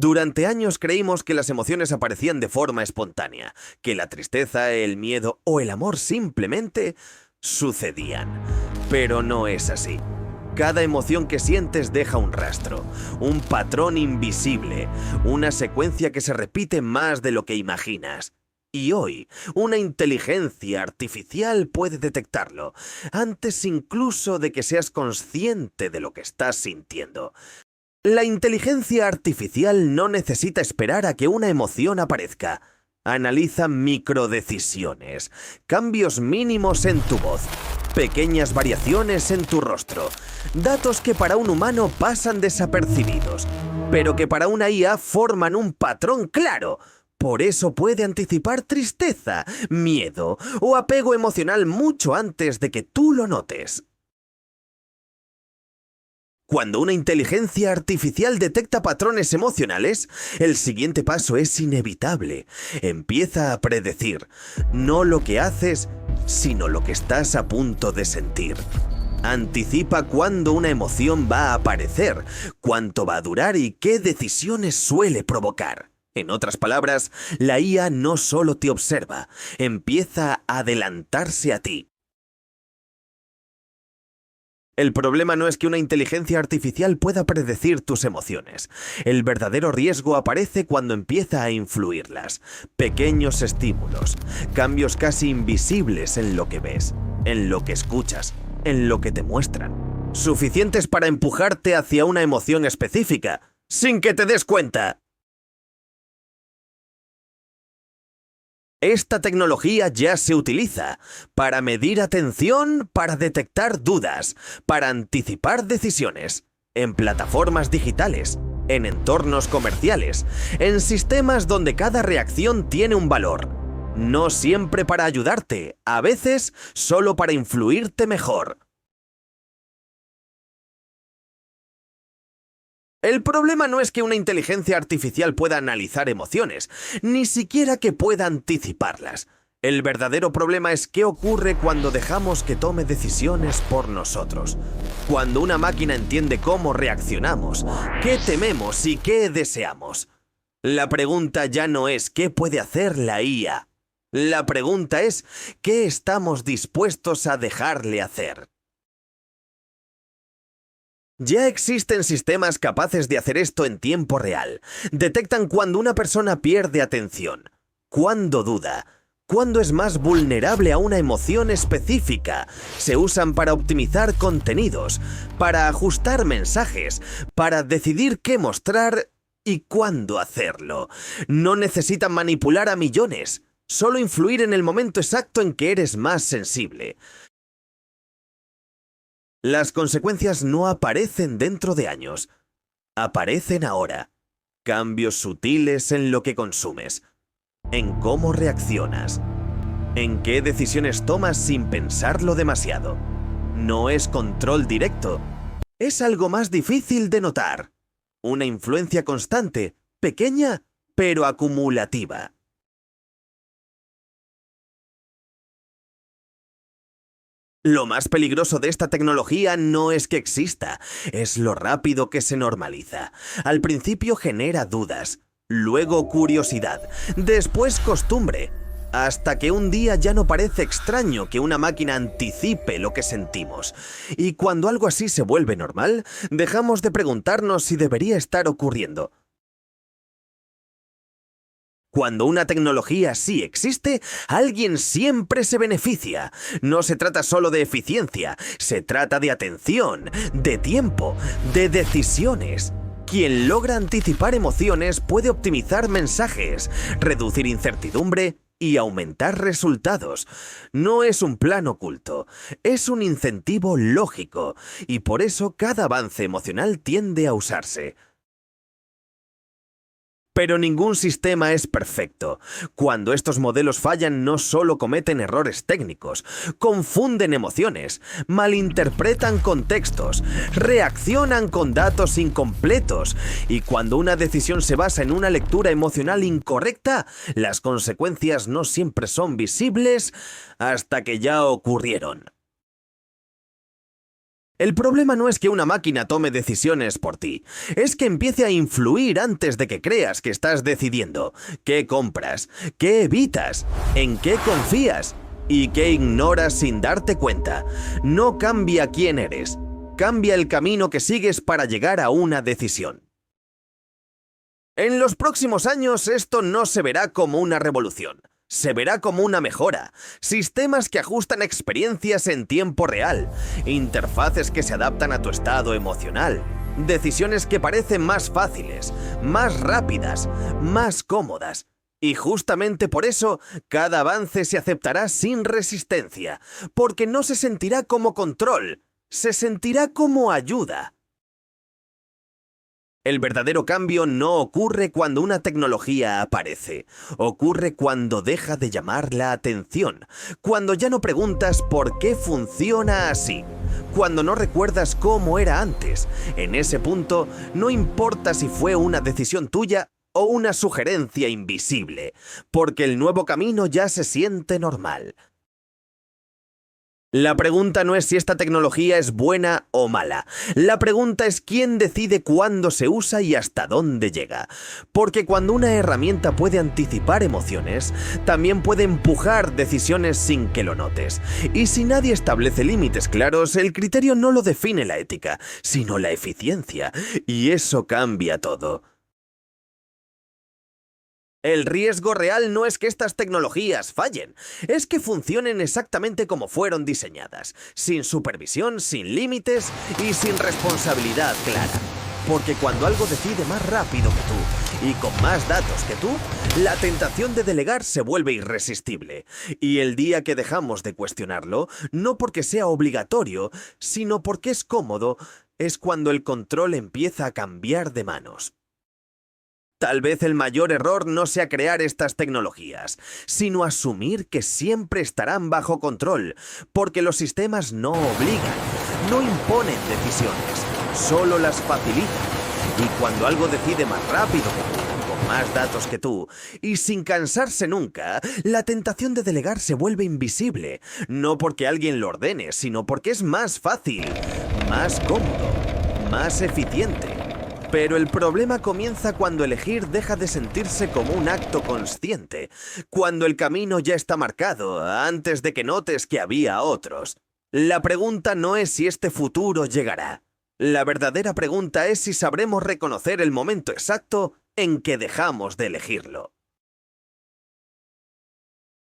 Durante años creímos que las emociones aparecían de forma espontánea, que la tristeza, el miedo o el amor simplemente sucedían. Pero no es así. Cada emoción que sientes deja un rastro, un patrón invisible, una secuencia que se repite más de lo que imaginas. Y hoy, una inteligencia artificial puede detectarlo, antes incluso de que seas consciente de lo que estás sintiendo. La inteligencia artificial no necesita esperar a que una emoción aparezca. Analiza microdecisiones, cambios mínimos en tu voz, pequeñas variaciones en tu rostro, datos que para un humano pasan desapercibidos, pero que para una IA forman un patrón claro. Por eso puede anticipar tristeza, miedo o apego emocional mucho antes de que tú lo notes. Cuando una inteligencia artificial detecta patrones emocionales, el siguiente paso es inevitable. Empieza a predecir, no lo que haces, sino lo que estás a punto de sentir. Anticipa cuándo una emoción va a aparecer, cuánto va a durar y qué decisiones suele provocar. En otras palabras, la IA no solo te observa, empieza a adelantarse a ti. El problema no es que una inteligencia artificial pueda predecir tus emociones. El verdadero riesgo aparece cuando empieza a influirlas. Pequeños estímulos, cambios casi invisibles en lo que ves, en lo que escuchas, en lo que te muestran. Suficientes para empujarte hacia una emoción específica, sin que te des cuenta. Esta tecnología ya se utiliza para medir atención, para detectar dudas, para anticipar decisiones, en plataformas digitales, en entornos comerciales, en sistemas donde cada reacción tiene un valor. No siempre para ayudarte, a veces solo para influirte mejor. El problema no es que una inteligencia artificial pueda analizar emociones, ni siquiera que pueda anticiparlas. El verdadero problema es qué ocurre cuando dejamos que tome decisiones por nosotros. Cuando una máquina entiende cómo reaccionamos, qué tememos y qué deseamos. La pregunta ya no es qué puede hacer la IA. La pregunta es qué estamos dispuestos a dejarle hacer. Ya existen sistemas capaces de hacer esto en tiempo real. Detectan cuando una persona pierde atención, cuando duda, cuando es más vulnerable a una emoción específica. Se usan para optimizar contenidos, para ajustar mensajes, para decidir qué mostrar y cuándo hacerlo. No necesitan manipular a millones, solo influir en el momento exacto en que eres más sensible. Las consecuencias no aparecen dentro de años, aparecen ahora. Cambios sutiles en lo que consumes, en cómo reaccionas, en qué decisiones tomas sin pensarlo demasiado. No es control directo, es algo más difícil de notar. Una influencia constante, pequeña, pero acumulativa. Lo más peligroso de esta tecnología no es que exista, es lo rápido que se normaliza. Al principio genera dudas, luego curiosidad, después costumbre, hasta que un día ya no parece extraño que una máquina anticipe lo que sentimos. Y cuando algo así se vuelve normal, dejamos de preguntarnos si debería estar ocurriendo. Cuando una tecnología sí existe, alguien siempre se beneficia. No se trata solo de eficiencia, se trata de atención, de tiempo, de decisiones. Quien logra anticipar emociones puede optimizar mensajes, reducir incertidumbre y aumentar resultados. No es un plan oculto, es un incentivo lógico, y por eso cada avance emocional tiende a usarse. Pero ningún sistema es perfecto. Cuando estos modelos fallan, no solo cometen errores técnicos, confunden emociones, malinterpretan contextos, reaccionan con datos incompletos, y cuando una decisión se basa en una lectura emocional incorrecta, las consecuencias no siempre son visibles hasta que ya ocurrieron. El problema no es que una máquina tome decisiones por ti, es que empiece a influir antes de que creas que estás decidiendo qué compras, qué evitas, en qué confías y qué ignoras sin darte cuenta. No cambia quién eres, cambia el camino que sigues para llegar a una decisión. En los próximos años esto no se verá como una revolución. Se verá como una mejora, sistemas que ajustan experiencias en tiempo real, interfaces que se adaptan a tu estado emocional, decisiones que parecen más fáciles, más rápidas, más cómodas. Y justamente por eso, cada avance se aceptará sin resistencia, porque no se sentirá como control, se sentirá como ayuda. El verdadero cambio no ocurre cuando una tecnología aparece, ocurre cuando deja de llamar la atención, cuando ya no preguntas por qué funciona así, cuando no recuerdas cómo era antes. En ese punto, no importa si fue una decisión tuya o una sugerencia invisible, porque el nuevo camino ya se siente normal. La pregunta no es si esta tecnología es buena o mala. La pregunta es quién decide cuándo se usa y hasta dónde llega. Porque cuando una herramienta puede anticipar emociones, también puede empujar decisiones sin que lo notes. Y si nadie establece límites claros, el criterio no lo define la ética, sino la eficiencia. Y eso cambia todo. El riesgo real no es que estas tecnologías fallen, es que funcionen exactamente como fueron diseñadas, sin supervisión, sin límites y sin responsabilidad clara. Porque cuando algo decide más rápido que tú y con más datos que tú, la tentación de delegar se vuelve irresistible. Y el día que dejamos de cuestionarlo, no porque sea obligatorio, sino porque es cómodo, es cuando el control empieza a cambiar de manos. Tal vez el mayor error no sea crear estas tecnologías, sino asumir que siempre estarán bajo control, porque los sistemas no obligan, no imponen decisiones, solo las facilitan. Y cuando algo decide más rápido que tú, con más datos que tú, y sin cansarse nunca, la tentación de delegar se vuelve invisible, no porque alguien lo ordene, sino porque es más fácil, más cómodo, más eficiente. Pero el problema comienza cuando elegir deja de sentirse como un acto consciente, cuando el camino ya está marcado, antes de que notes que había otros. La pregunta no es si este futuro llegará. La verdadera pregunta es si sabremos reconocer el momento exacto en que dejamos de elegirlo.